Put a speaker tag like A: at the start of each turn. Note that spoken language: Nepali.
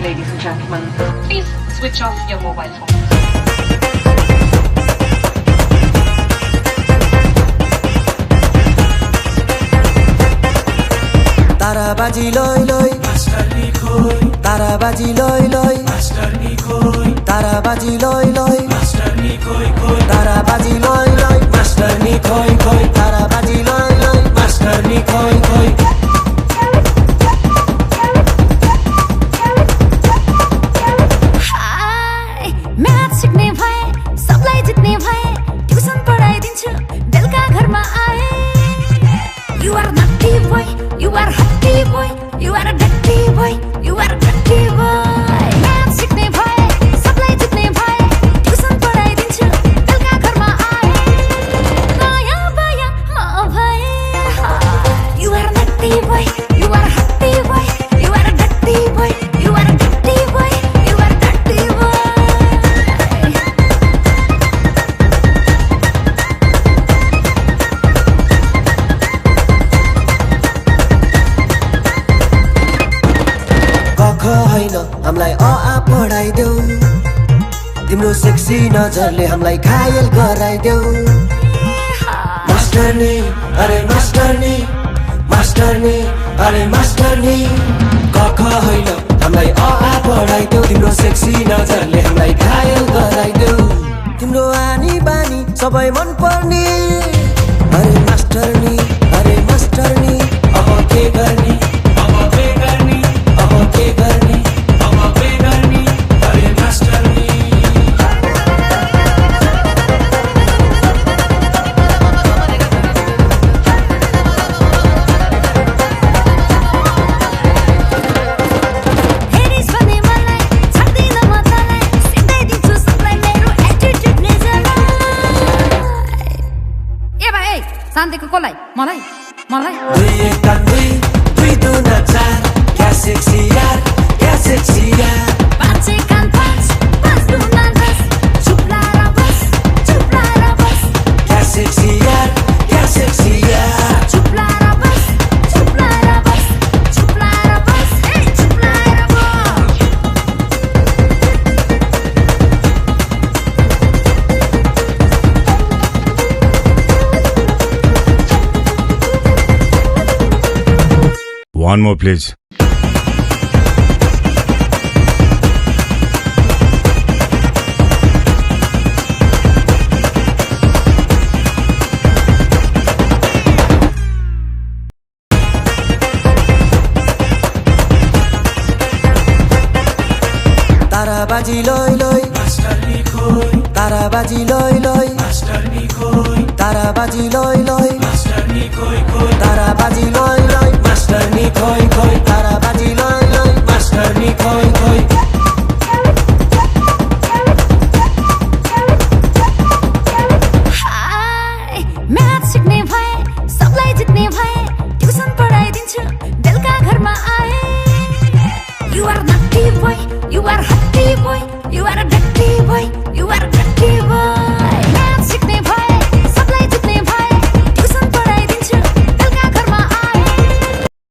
A: ladies and gentlemen, please switch off your mobile phones.
B: ताराबाजी लय लय मास्टरनी खोय ताराबाजी लय लय मास्टरनी खोय ताराबाजी लय लय मास्टरनी खोय खोय ताराबाजी लय लय मास्टरनी खोय खोय ताराबाजी लय लय मास्टरनी खोय खोय
C: हाय म्याथ सिक्ने भए सबलाई जित्ने भए ट्युसन पढाइदिन्छु बेलुका घरमा आए You are naughty boy, you are hotty boy, you are a dirty boy, you are a dirty boy. Math सिक्ने भए सबलाई जित्ने भए ट्युसन पढाइदिन्छु बेलुका घरमा आए नयाँ बायाँ म भए You are naughty boy, you are hotty boy, you are a dirty boy, you are a dirty boy, you are a dirty boy.
B: हैन हामीलाई अ आ पढाइदेऊ तिम्रो सेक्सी नजरले हामीलाई घायल गराइदेऊ मास्टरनी अरे मास्टरनी मास्टरनी अरे मास्टरनी कख हैन हामीलाई अ आ पढाइदेऊ तिम्रो सेक्सी नजरले हामीलाई घायल गराइदेऊ तिम्रो आनी बानी सबै मन पर्ने अरे मास्टरनी अब के गर्ने अब के गर्ने अब के गर्ने अब के गर्ने अरे मास्टरनी
C: हेरिस भने मलाई छाड्दिन म तँलाई सिकाइदिन्छु सबलाई मेरो एटिट्युड निजलाई ए भाइ ए शान्तिको कसलाई मलाई मलाई
B: दुई एक दुई दुई दुना चार क्या सेक्सी यार क्या सेक्सी यार
C: पाँच एक कान पाँच दुना दस चुप लाएर बस
B: क्या सेक्सी यार क्या सेक्सी यार
C: चुप लाएर बस ए चुप लाएर बस
D: One more, please.
B: ताराबाजी लय लय मास्टरनी खोय ताराबाजी लय लय मास्टरनी खोय ताराबाजी लय लय मास्टरनी खोय खोय ताराबाजी लय लय मास्टरनी खोय खोय ताराबाजी लय लय मास्टरनी खोय खोय
C: हाय म्याथ सिक्ने भए सबलाई जित्ने भए ट्युसन पढाइदिन्छु बेलुका घरमा आए You are naughty boy, you are hotty boy, you are a dirty boy, you are a dirty boy.